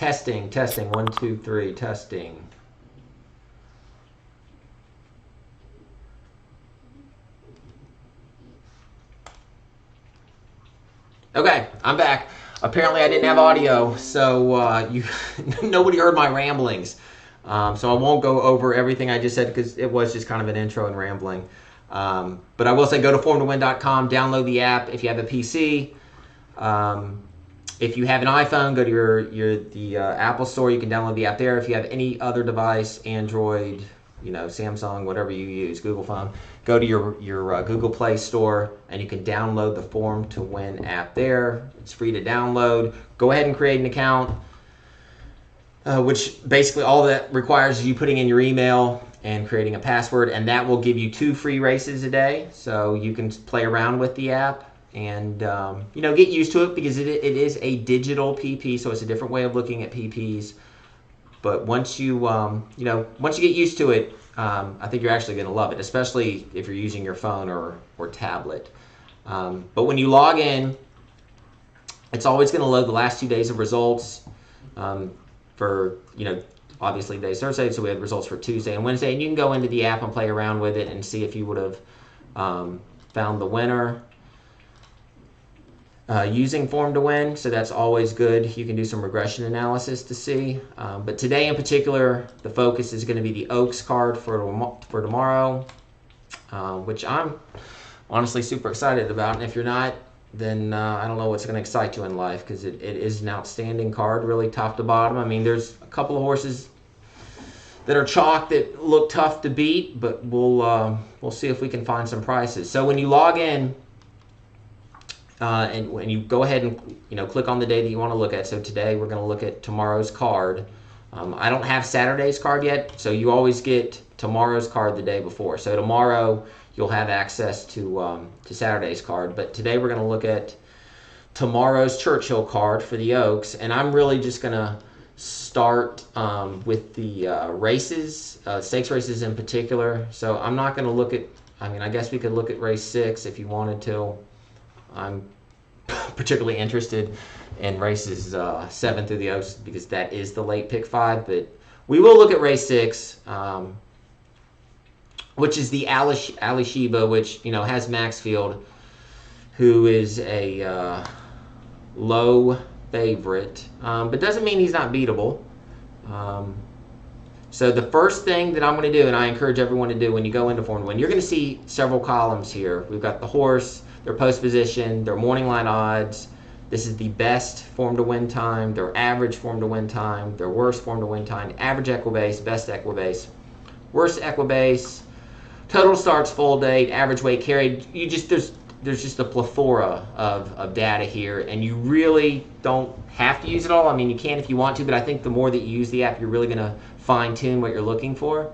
Testing, testing. 1, 2, 3, testing. Okay, I'm back. Apparently I didn't have audio, so nobody heard my ramblings. So I won't go over everything I just said because it was just kind of an intro and rambling. But I will say go to formtowin.com, download the app if you have a PC. If you have an iPhone, go to the Apple Store. You can download the app there. If you have any other device, Android, Samsung, whatever you use, Google phone, go to your Google Play Store and you can download the Form to Win app there. It's free to download. Go ahead and create an account, which basically all that requires is you putting in your email and creating a password, and that will give you 2 free races a day. So you can play around with the app and get used to it, because it is a digital PP, so it's a different way of looking at PPs. But once you once you get used to it, I think you're actually going to love it, especially if you're using your phone or tablet. But when you log in, it's always going to load the last 2 days of results for obviously today's Thursday, so we had results for Tuesday and Wednesday, and you can go into the app and play around with it and see if you would have found the winner using Form to Win. So that's always good. You can do some regression analysis to see. But today in particular, the focus is going to be the Oaks card for tomorrow, which I'm honestly super excited about. And if you're not, then I don't know what's going to excite you in life, because it is an outstanding card, really top to bottom. I mean, there's a couple of horses that are chalk that look tough to beat, but we'll see if we can find some prices. So when you log in, and when you go ahead and click on the day that you want to look at. So today we're going to look at tomorrow's card. I don't have Saturday's card yet, so you always get tomorrow's card the day before. So tomorrow you'll have access to Saturday's card. But today we're going to look at tomorrow's Churchill card for the Oaks, and I'm really just going to start with the races, stakes races in particular. So I'm not going to look at. I guess we could look at race 6 if you wanted to. I'm particularly interested in races 7 through the Oaks, because that is the late pick 5. But we will look at race 6, which is the Alishiba, which has Maxfield, who is a low favorite, but doesn't mean he's not beatable. So the first thing that I'm going to do, and I encourage everyone to do when you go into Form to Win, you're going to see several columns here. We've got the horse, their post position, their morning line odds. This is the best Form to Win time, their average Form to Win time, their worst Form to Win time, average equibase, best equibase, worst equibase, total starts, full date, average weight carried. There's just a plethora of data here, and you really don't have to use it all. I mean, you can if you want to, but I think the more that you use the app, you're really going to fine-tune what you're looking for.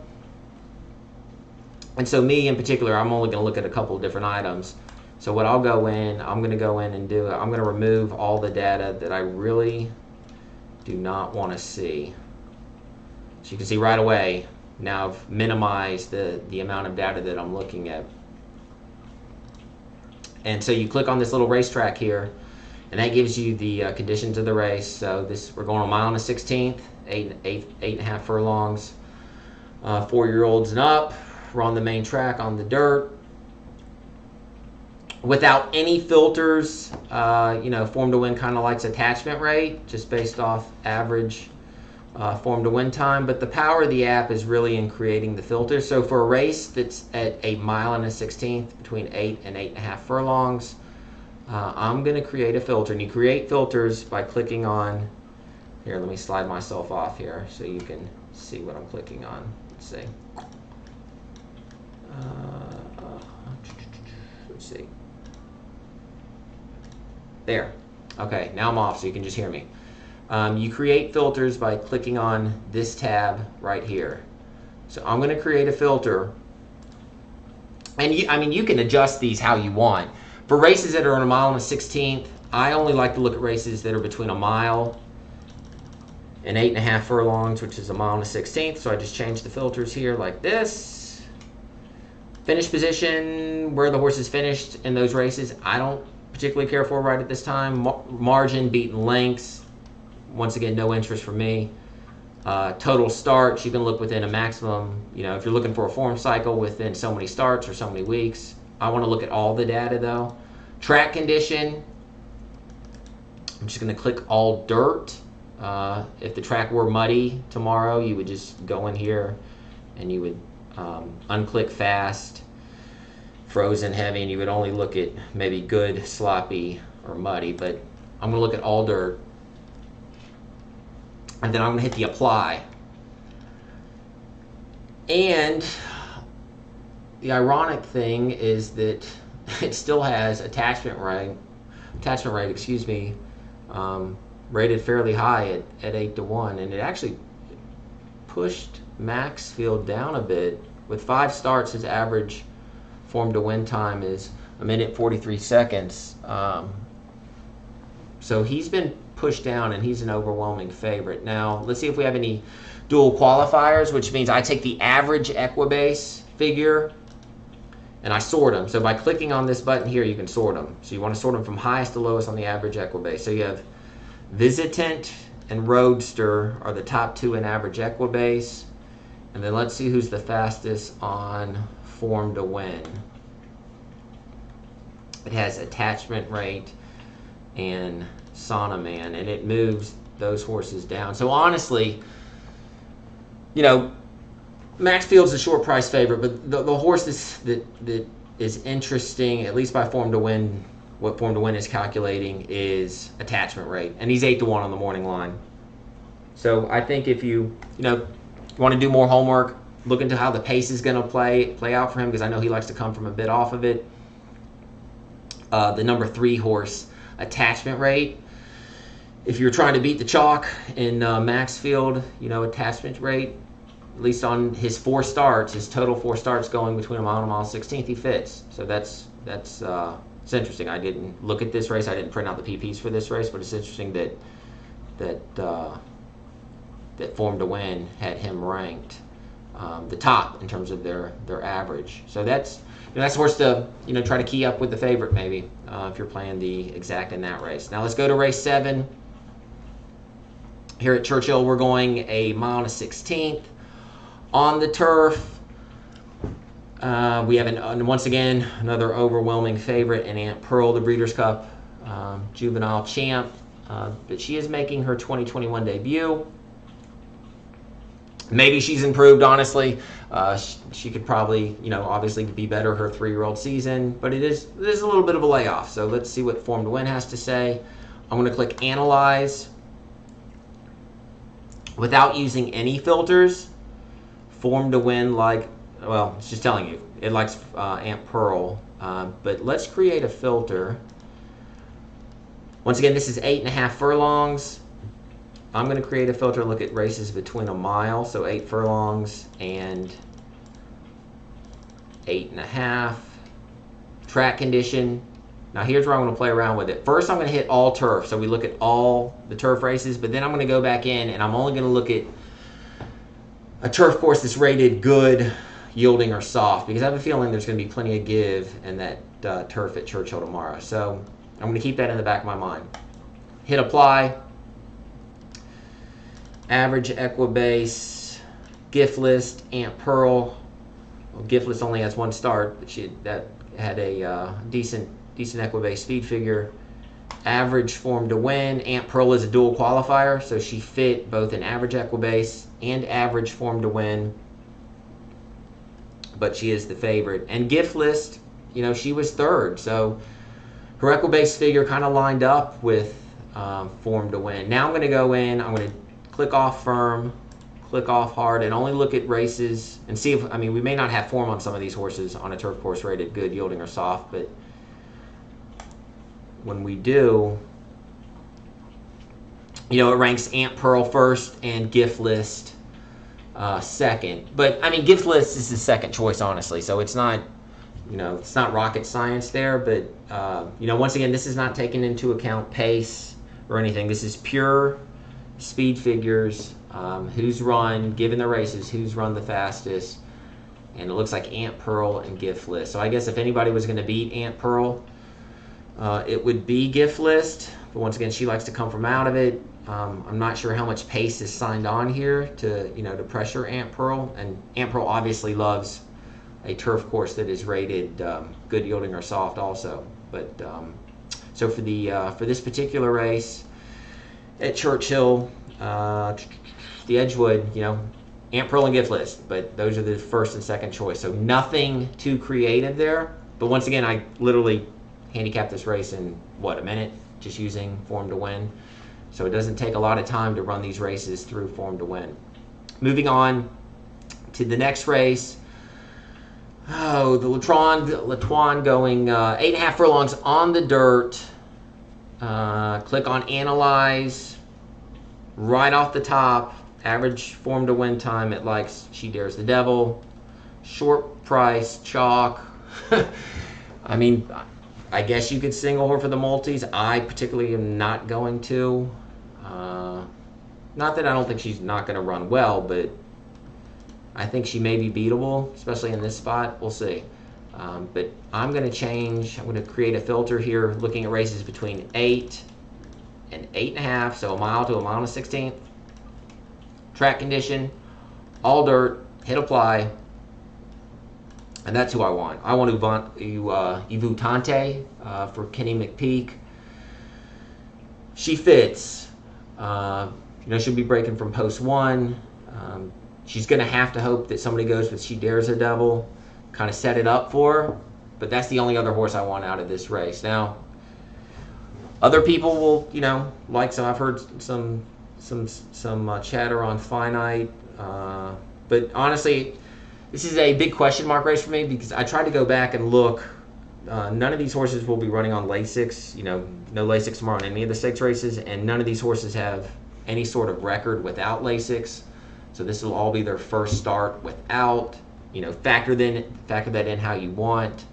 And so me in particular, I'm only going to look at a couple of different items. So what I'm going to go in and do, I'm going to remove all the data that I really do not want to see. So you can see right away, now I've minimized the amount of data that I'm looking at. And so you click on this little racetrack here, and that gives you the conditions of the race. So we're going a mile and a 16th, 8.5 furlongs, 4-year-olds and up. We're on the main track on the dirt. Without any filters, Form to Win kind of likes attachment rate, just based off average Form to Win time. But the power of the app is really in creating the filters. So for a race that's at a mile and a 16th, between 8 and 8.5 furlongs, I'm going to create a filter. And you create filters by clicking on, here, let me slide myself off here so you can see what I'm clicking on. Let's see. Let's see. There. Okay, now I'm off so you can just hear me. You create filters by clicking on this tab right here. So I'm going to create a filter. And you can adjust these how you want. For races that are on a mile and a 16th, I only like to look at races that are between a mile and 8.5 furlongs, which is a mile and a 16th. So I just change the filters here like this. Finish position, where the horse is finished in those races, I don't particularly care for right at this time. Margin, beaten lengths, once again, no interest for me. Total starts, you can look within a maximum, if you're looking for a form cycle within so many starts or so many weeks. I want to look at all the data though. Track condition, I'm just going to click all dirt. If the track were muddy tomorrow, you would just go in here and you would unclick fast, frozen, heavy, and you would only look at maybe good, sloppy, or muddy. But I'm going to look at all dirt. And then I'm going to hit the apply. And the ironic thing is that it still has attachment rate, rated fairly high at 8-1, and it actually pushed Maxfield down a bit. With 5 starts, his average form to win time is 1:43 seconds. So he's been pushed down, and he's an overwhelming favorite. Now, let's see if we have any dual qualifiers, which means I take the average Equibase figure and I sort them. So by clicking on this button here, you can sort them. So you want to sort them from highest to lowest on the average Equibase. So you have Visitant and Roadster are the top 2 in average Equibase. And then let's see who's the fastest on form to win. It has attachment rate and Sonoman, and it moves those horses down. So honestly, Maxfield's a short price favorite, but the horse that is interesting, at least by form to win, what form to win is calculating is attachment rate, and he's 8-1 on the morning line. So I think if you want to do more homework, look into how the pace is going to play out for him, because I know he likes to come from a bit off of it. The number 3 horse attachment rate. If you're trying to beat the chalk in Maxfield, attachment rate, at least on his 4 starts, his total 4 starts going between a mile and a mile 16th, he fits. So that's it's interesting. I didn't look at this race. I didn't print out the PPs for this race, but it's interesting that form to win had him ranked the top in terms of their average. So that's a horse to try to key up with the favorite maybe if you're playing the exact in that race. Now let's go to race 7. Here at Churchill, we're going a mile and a 16th on the turf. We have once again another overwhelming favorite in Aunt Pearl, the Breeders' Cup juvenile champ, but she is making her 2021 debut. Maybe she's improved, honestly. She could probably, obviously be better her 3-year-old season, but it is a little bit of a layoff. So let's see what Form to Win has to say. I'm going to click Analyze. Without using any filters, Form to Win, it's just telling you, it likes Aunt Pearl. But let's create a filter. Once again, this is 8.5 furlongs. I'm going to create a filter, look at races between a mile, so 8 furlongs and 8.5. Track condition. Now here's where I'm going to play around with it. First I'm going to hit all turf, so we look at all the turf races, but then I'm going to go back in and I'm only going to look at a turf course that's rated good, yielding, or soft, because I have a feeling there's going to be plenty of give in that turf at Churchill tomorrow. So I'm going to keep that in the back of my mind. Hit apply. Average Equibase, gift list, Aunt Pearl. Well, gift list only has 1 start, but that had a decent Equibase speed figure. Average Form to Win. Aunt Pearl is a dual qualifier, so she fit both an average Equibase and average Form to Win, but she is the favorite. And gift list, she was 3rd, so her Equibase figure kind of lined up with Form to Win. Now I'm going to go in, I'm going to click off firm, click off hard, and only look at races and see if, we may not have form on some of these horses on a turf course rated good, yielding, or soft, but when we do, it ranks Aunt Pearl 1st and gift list 2nd. But gift list is the 2nd choice, honestly, so it's not, it's not rocket science there, but once again, this is not taking into account pace or anything. This is pure speed figures, who's run, given the races, who's run the fastest, and it looks like Aunt Pearl and gift list. So I guess if anybody was going to beat Aunt Pearl, it would be gift list, but once again, she likes to come from out of it. I'm not sure how much pace is signed on here to, to pressure Aunt Pearl. And Aunt Pearl obviously loves a turf course that is rated good yielding or soft also. But so for this particular race at Churchill, the Edgewood, Aunt Pearl and Gift List, but those are the first and second choice. So nothing too creative there. But once again, I literally handicapped this race in, a minute, just using Form to Win. So it doesn't take a lot of time to run these races through Form to Win. Moving on to the next race. Oh, the Latuan going 8.5 furlongs on the dirt. Click on Analyze. Right off the top, average Form to Win time, it likes She Dares the Devil. Short price, chalk. I mean, I guess you could single her for the multis. I particularly am not going to. Not that I don't think she's not going to run well, but I think she may be beatable, especially in this spot. We'll see. But I'm going to change. I'm going to create a filter here looking at races between 8 and 8.5, so a mile to a mile and a 16th. Track condition, all dirt, hit apply. And that's who I want. I want Ivutante for Kenny McPeak. She fits. She'll be breaking from post 1. She's going to have to hope that somebody goes with She Dares the Devil, kind of set it up for her. But that's the only other horse I want out of this race. Now, other people will, like some. I've heard some chatter on Finite, but honestly, this is a big question mark race for me because I tried to go back and look. None of these horses will be running on Lasix. No Lasix tomorrow in any of the 6 races, and none of these horses have any sort of record without Lasix. So this will all be their first start without. Factor that in how you want.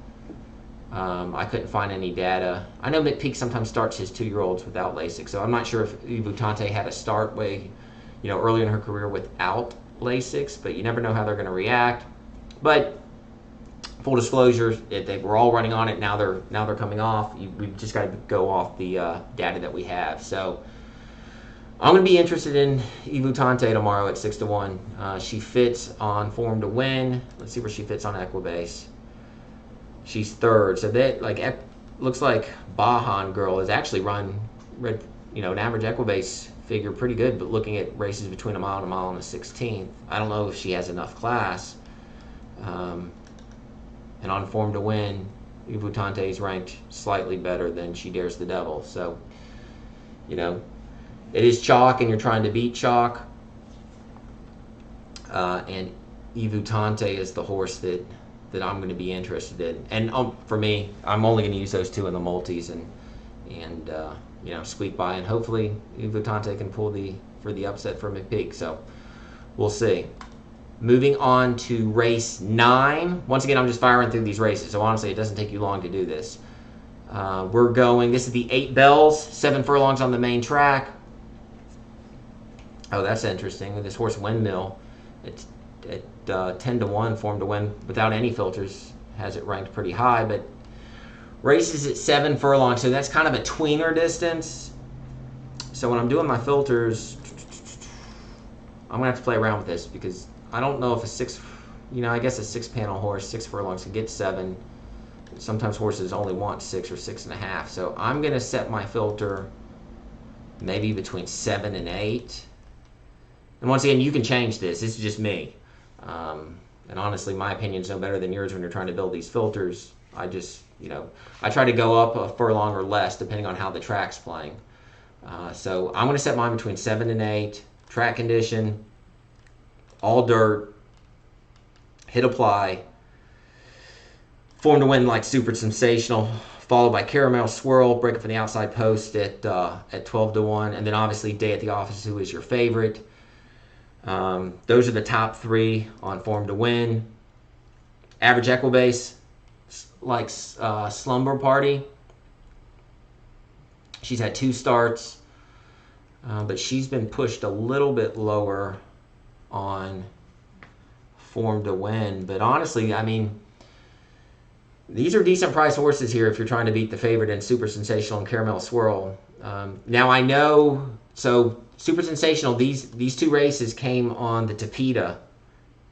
I couldn't find any data. I know McPeak sometimes starts his 2-year-olds without Lasix, so I'm not sure if Ivutante had a start early in her career without Lasix, but you never know how they're going to react. But full disclosure, they were all running on it. Now they're coming off. We've just got to go off the data that we have. So I'm going to be interested in Ivutante tomorrow at 6-1. She fits on Form to Win. Let's see where she fits on Equibase. She's 3rd, so that looks like Bahan Girl has actually run an average Equibase figure pretty good, but looking at races between a mile and a 16th, I don't know if she has enough class. And on Form to Win, Ivutante is ranked slightly better than She Dares the Devil. So, it is chalk, and you're trying to beat chalk. And Ivutante is the horse that I'm going to be interested in. And for me, I'm only going to use those 2 in the multis and squeak by. And hopefully Ivutante can pull for the upset for McPeak. So we'll see. Moving on to race 9. Once again, I'm just firing through these races. So honestly, it doesn't take you long to do this. This is the 8 bells, 7 furlongs on the main track. Oh, that's interesting. This horse Windmill, it's at 10-1 Form to Win without any filters, has it ranked pretty high, but races at 7 furlongs, so that's kind of a tweener distance. So when I'm doing my filters, I'm gonna have to play around with this because I don't know if I guess a 6-panel horse, 6 furlongs can get 7. Sometimes horses only want 6 or 6.5. So I'm gonna set my filter maybe between 7 and 8. And once again, you can change this. This is just me. And honestly, my opinion is no better than yours when you're trying to build these filters. I just, I try to go up a furlong or less depending on how the track's playing. So I'm going to set mine between 7 and 8. Track condition, all dirt, hit apply. Form to Win like Super Sensational, followed by Caramel Swirl, breaking from the outside post at 12-1. And then obviously Day at the Office, who is your favorite. Those are the top 3 on Form to Win. Average Equibase, like Slumber Party. She's had 2 starts, but she's been pushed a little bit lower on Form to Win. But honestly, I mean, these are decent price horses here if you're trying to beat the favorite in Super Sensational and Caramel Swirl. Now I know So super sensational. These two races came on the Tapeta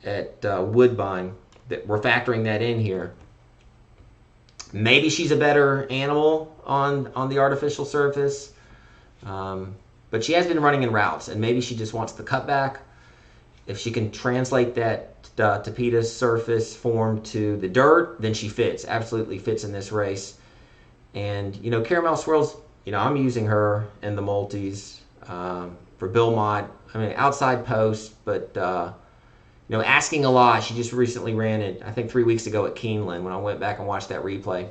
at Woodbine. That we're factoring that in here. Maybe she's a better animal on the artificial surface, but she has been running in routes, and maybe she just wants the cutback. If she can translate that Tapeta surface form to the dirt, then she fits, absolutely fits in this race. And, you know, Caramel Swirls, you know, I'm using her in the multis for Bill Mott. I mean, outside post, but, you know, asking a lot. She just recently ran it, I think 3 weeks ago at Keeneland when I went back and watched that replay.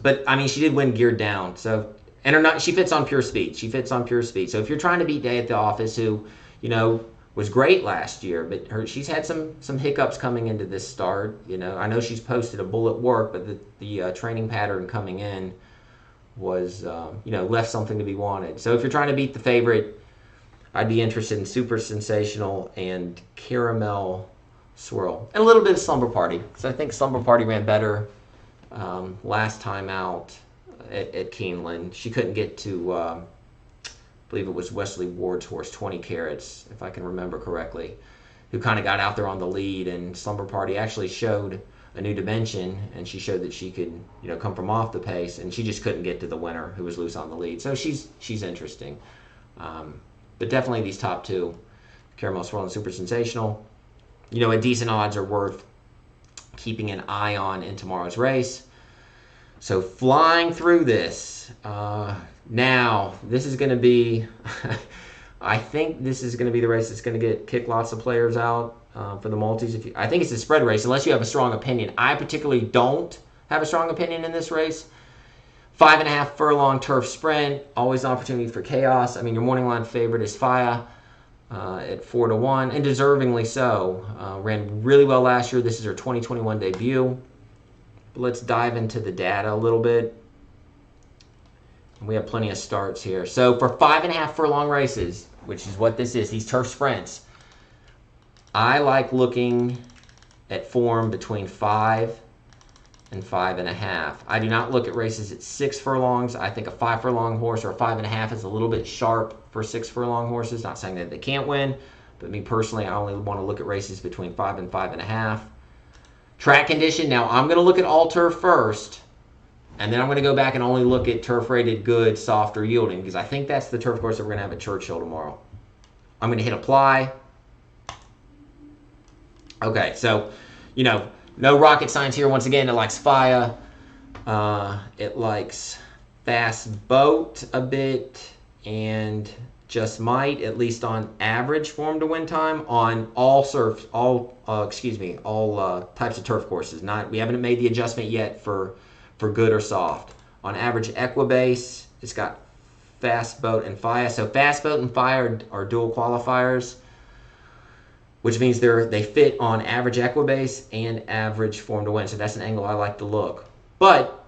But, I mean, she did win geared down. So, and she fits on pure speed. She fits on pure speed. So if you're trying to beat Day at the Office, who, you know, was great last year, but she's had some hiccups coming into this start. You know, I know she's posted a bullet work, but the training pattern coming in was, you know, left something to be wanted. So if you're trying to beat the favorite, I'd be interested in Super Sensational and Caramel Swirl. And a little bit of Slumber Party, because I think Slumber Party ran better last time out at Keeneland. She couldn't get to, I believe it was Wesley Ward's horse, 20 Carats, if I can remember correctly, who kind of got out there on the lead, and Slumber Party actually showed a new dimension, and she showed that she could, you know, come from off the pace, and she just couldn't get to the winner, who was loose on the lead. So she's interesting. But definitely these top two, Caramel Swirl and Super Sensational, you know, at decent odds are worth keeping an eye on in tomorrow's race. So flying through this, now this is going to be, I think this is going to be the race that's going to kick lots of players out for the multis. I think it's a spread race, unless you have a strong opinion. I particularly don't have a strong opinion in this race. 5.5 furlong turf sprint, always an opportunity for chaos. I mean, your morning line favorite is Faya at 4-1, and deservingly so. Ran really well last year. This is her 2021 debut. But let's dive into the data a little bit. We have plenty of starts here. So for 5.5 furlong races, which is what this is, these turf sprints, I like looking at form between 5 and 5.5. I do not look at races at 6 furlongs. I think a 5 furlong horse or a 5.5 is a little bit sharp for 6 furlong horses. Not saying that they can't win, but me personally, I only want to look at races between 5 and 5.5. Track condition. Now I'm going to look at all turf first, and then I'm going to go back and only look at turf rated good, soft, or yielding, because I think that's the turf course that we're going to have at Churchill tomorrow. I'm going to hit apply. Okay, so, you know, no rocket science here. Once again, it likes Faya. It likes Fast Boat a bit, and Just Might, at least on average form to win time on all types of turf courses. We haven't made the adjustment yet for good or soft. On average Equibase, it's got Fast Boat and Faya. So Fast Boat and Faya are dual qualifiers, which means they fit on average Equibase and average form to win. So that's an angle I like to look. But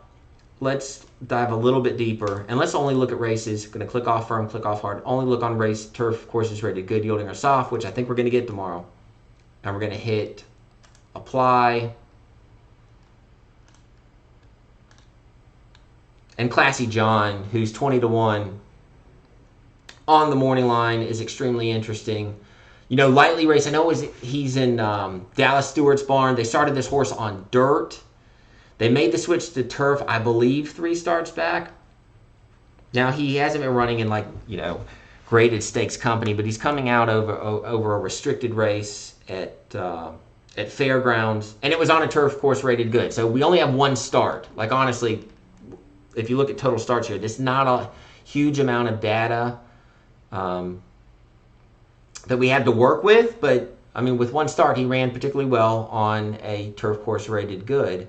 let's dive a little bit deeper, and let's only look at races. Going to click off firm, click off hard. Only look on race turf courses rated good, yielding, or soft, which I think we're going to get tomorrow. And we're going to hit apply. And Classy John, who's 20-1 on the morning line, is extremely interesting. You know, lightly raced. I know he's in Dallas Stewart's barn. They started this horse on dirt. They made the switch to turf, I believe, 3 starts back. Now, he hasn't been running in, like, you know, graded stakes company, but he's coming out over a restricted race at Fairgrounds, and it was on a turf course rated good. So we only have 1 start. Like, honestly, if you look at total starts here, this is not a huge amount of data that we had to work with, but, I mean, with 1 start, he ran particularly well on a turf course rated good.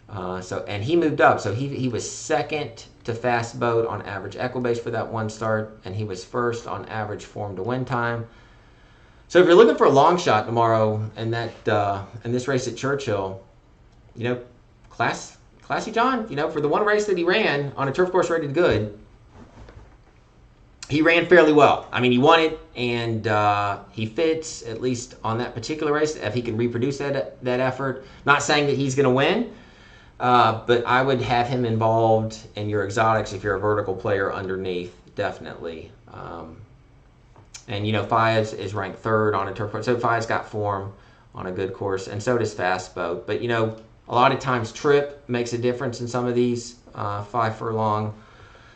And he moved up. So he was second to Fast Boat on average Equibase for that 1 start, and he was first on average form to win time. So if you're looking for a long shot tomorrow in this race at Churchill, you know, Classy John, you know, for the 1 race that he ran on a turf course rated good, he ran fairly well. I mean, he won it, and he fits, at least on that particular race, if he can reproduce that effort. Not saying that he's going to win, but I would have him involved in your exotics if you're a vertical player underneath. definitely. And, you know, Fias is ranked third on a turf course. So Fias got form on a good course, and so does Fast Boat. But, you know, a lot of times trip makes a difference in some of these 5 furlong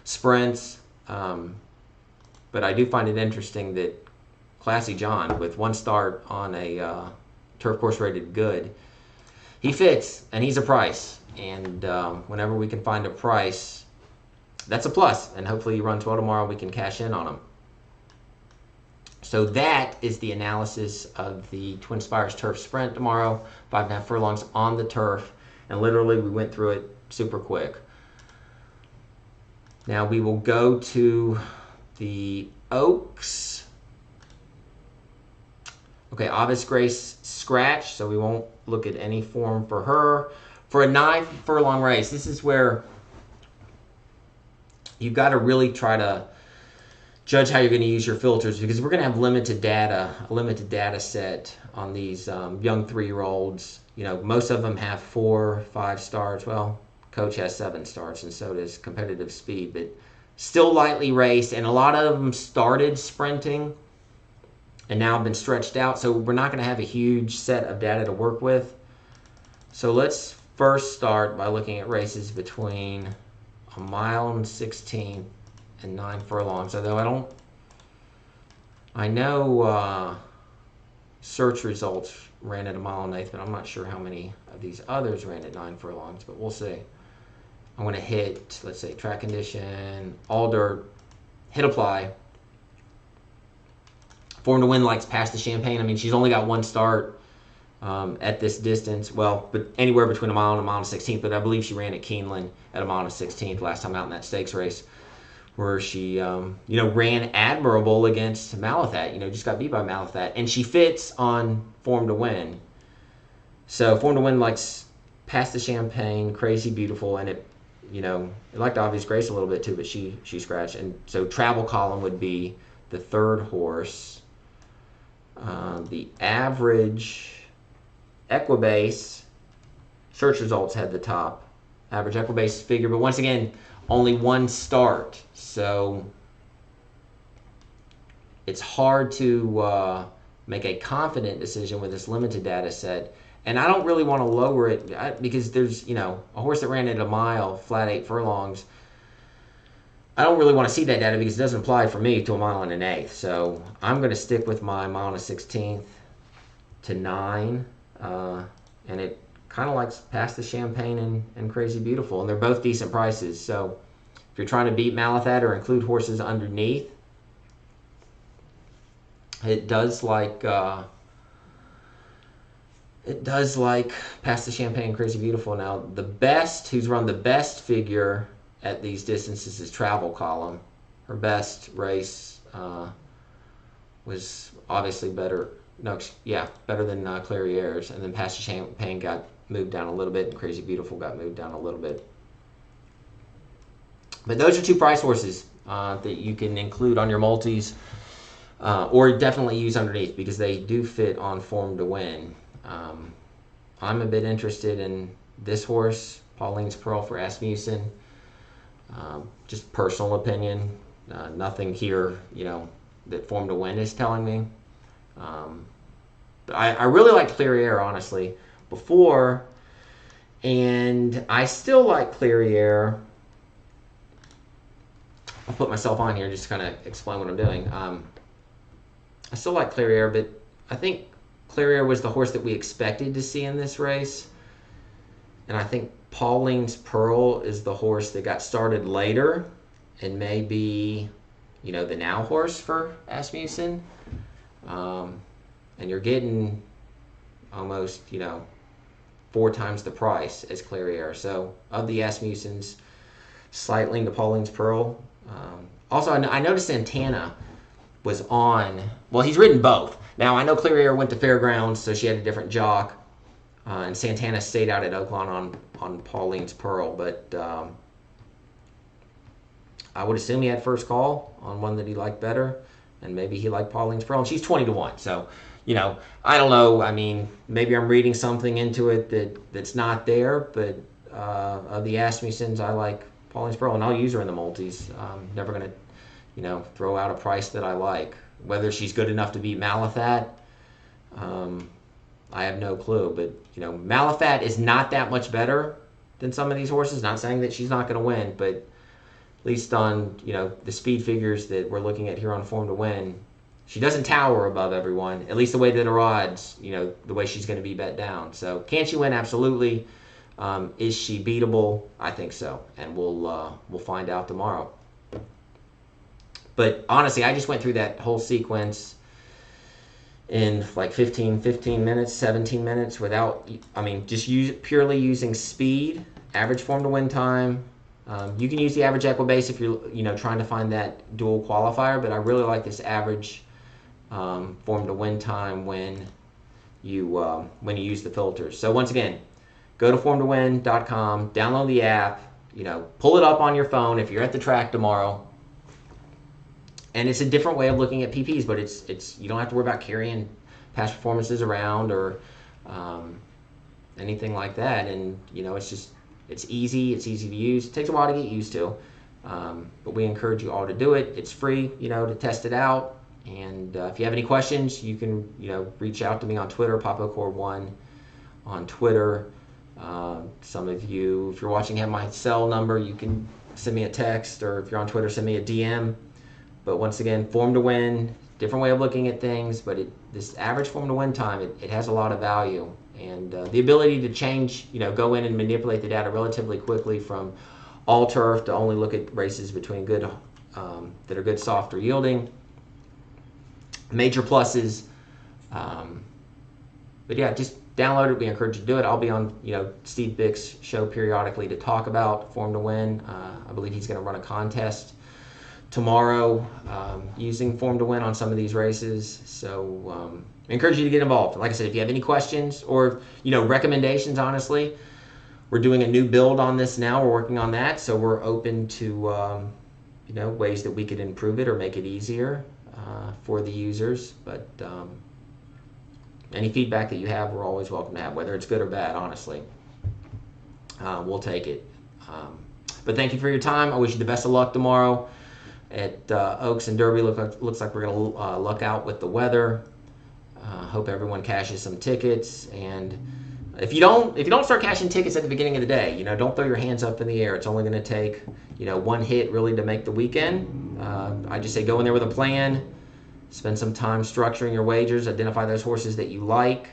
sprints. But I do find it interesting that Classy John, with 1 start on a turf course rated good, he fits, and he's a price. And whenever we can find a price, that's a plus. And hopefully he runs well tomorrow, we can cash in on him. So that is the analysis of the Twin Spires Turf Sprint tomorrow. 5.5 furlongs on the turf. And literally we went through it super quick. Now we will go to the Oaks. Okay, Avis Grace scratch, so we won't look at any form for her. For a 9 furlong race, this is where you've got to really try to judge how you're going to use your filters, because we're going to have limited data, a limited data set on these young 3-year-olds. You know, most of them have 4, 5 starts. Well, Coach has 7 starts, and so does Competitive Speed, but still lightly raced, and a lot of them started sprinting and now have been stretched out, so we're not going to have a huge set of data to work with. So let's first start by looking at races between 1 mile and 16 and 9 furlongs. Although I know search results ran at 1 mile and 1/8, but I'm not sure how many of these others ran at 9 furlongs, but we'll see. I'm going to hit, let's say, track condition, all dirt, hit apply. Form to Win likes Past the Champagne. I mean, she's only got 1 start at this distance. Well, but anywhere between 1 mile and 1 mile and 16th. But I believe she ran at Keeneland at 1 mile and 16th last time out in that stakes race, where she, you know, ran admirable against Malathat. You know, just got beat by Malathat, and she fits on Form to Win. So Form to Win likes Past the Champagne, Crazy Beautiful, and it, you know, it liked Obvious Grace a little bit too, but she scratched. And so Travel Column would be the 3rd horse. The average Equibase search results had the top average Equibase figure, but once again, only 1 start, so it's hard to make a confident decision with this limited data set. And I don't really want to lower it because there's, you know, a horse that ran at 1 mile, flat 8 furlongs. I don't really want to see that data because it doesn't apply for me to 1 mile and 1/8. So I'm going to stick with my 1 mile and 16th to 9. And it kind of likes Past the Champagne and Crazy Beautiful. And they're both decent prices. So if you're trying to beat Malathat or include horses underneath, it does like Past the Champagne and Crazy Beautiful. Now, the best, who's run the best figure at these distances is Travel Column. Her best race was obviously better. No, yeah, better than Clariere's. And then Past the Champagne got moved down a little bit, and Crazy Beautiful got moved down a little bit. But those are 2 price horses that you can include on your multis, or definitely use underneath, because they do fit on Form to Win. I'm a bit interested in this horse, Pauline's Pearl for Asmussen. Just personal opinion. Nothing here, you know, that Form to Win is telling me. But I really liked Clear honestly, before, and I still like Clear. I'll put myself on here just to kind of explain what I'm doing. I still like Clear, but I think Clear was the horse that we expected to see in this race. And I think Pauline's Pearl is the horse that got started later and may be, you know, the now horse for Asmussen. And you're getting almost, you know, 4 times the price as Clear. So of the Asmussens, slight lean to Pauline's Pearl. Also, I noticed Santana was on, well, he's ridden both. Now, I know Clear went to Fairgrounds, so she had a different jock. And Santana stayed out at Oaklawn on Pauline's Pearl, but I would assume he had first call on one that he liked better, and maybe he liked Pauline's Pearl. And she's 20 to 1, so, you know, I don't know. I mean, maybe I'm reading something into it that's not there, but of the Asmussens, I like Pauline's Pearl, and I'll use her in the multis. Never going to, throw out a price that I like. Whether she's good enough to beat Malafat, I have no clue. But Malafat is not that much better than some of these horses. Not saying that she's not going to win, but at least on the speed figures that we're looking at here on Form to Win, she doesn't tower above everyone. At least the way that her odds, the way she's going to be bet down. So can she win? Absolutely. Is she beatable? I think so, and we'll find out tomorrow. But honestly, I just went through that whole sequence in like 15 minutes, 17 minutes without, just purely using speed, average Form to Win time. You can use the average Equibase if you're trying to find that dual qualifier, but I really like this average Form to Win time when you use the filters. So once again, go to formtowin.com, download the app, pull it up on your phone if you're at the track tomorrow. And it's a different way of looking at PPs, but it's you don't have to worry about carrying past performances around or anything like that. And it's easy to use. It takes a while to get used to, but we encourage you all to do it. It's free, to test it out. And if you have any questions, you can reach out to me on Twitter, PapaCore1 on Twitter. Some of you, if you're watching, have my cell number. You can send me a text, or if you're on Twitter, send me a DM. But once again, Form to Win, different way of looking at things, but this average Form to Win time, it has a lot of value. And the ability to change, go in and manipulate the data relatively quickly from all turf to only look at races between good, that are good, soft, or yielding. Major pluses. But yeah, just download it. We encourage you to do it. I'll be on, Steve Bick's show periodically to talk about Form to Win. I believe he's going to run a contest tomorrow using Form to Win on some of these races. So I encourage you to get involved. Like I said, if you have any questions or recommendations, honestly, we're doing a new build on this now. We're working on that, so we're open to ways that we could improve it or make it easier for the users. But any feedback that you have, we're always welcome to have, whether it's good or bad. Honestly, we'll take it. But thank you for your time. I wish you the best of luck tomorrow at Oaks and Derby. Looks like we're going to luck out with the weather. Hope everyone cashes some tickets, and if you don't start cashing tickets at the beginning of the day, don't throw your hands up in the air. It's only going to take one hit really to make the weekend. I just say go in there with a plan, spend some time structuring your wagers, identify those horses that you like,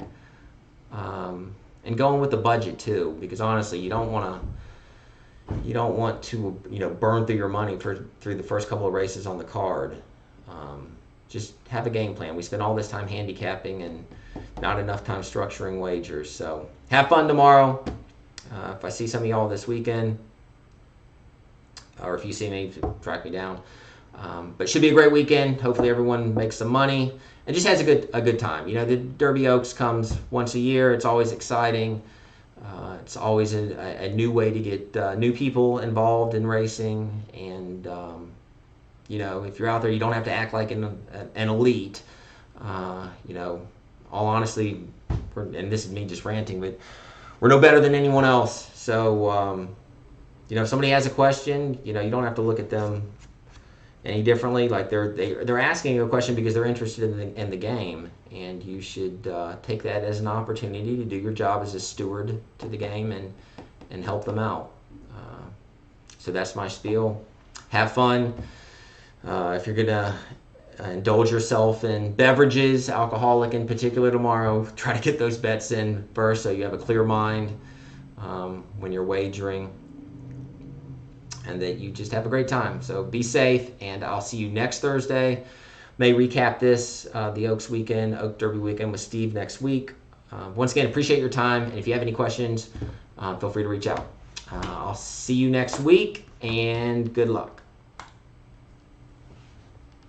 and go in with the budget too, because honestly, you don't want to burn through your money through the first couple of races on the card. Just have a game plan. We spend all this time handicapping and not enough time structuring wagers. So have fun tomorrow. If I see some of y'all this weekend, or if you see me, track me down. But should be a great weekend. Hopefully everyone makes some money and just has a good time. The Derby Oaks comes once a year. It's always exciting. It's always a new way to get new people involved in racing. And if you're out there, you don't have to act like an elite. All honestly, and this is me just ranting, but we're no better than anyone else. So, if somebody has a question, you don't have to look at them any differently. Like they're asking you a question because they're interested in the game, and you should take that as an opportunity to do your job as a steward to the game and help them out. So that's my spiel. Have fun. If you're gonna indulge yourself in beverages, alcoholic in particular tomorrow, try to get those bets in first so you have a clear mind when you're wagering, and that you just have a great time. So be safe, and I'll see you next Thursday. May recap this, the Oaks weekend, Oak Derby weekend with Steve next week. Once again, appreciate your time, and if you have any questions, feel free to reach out. I'll see you next week, and good luck.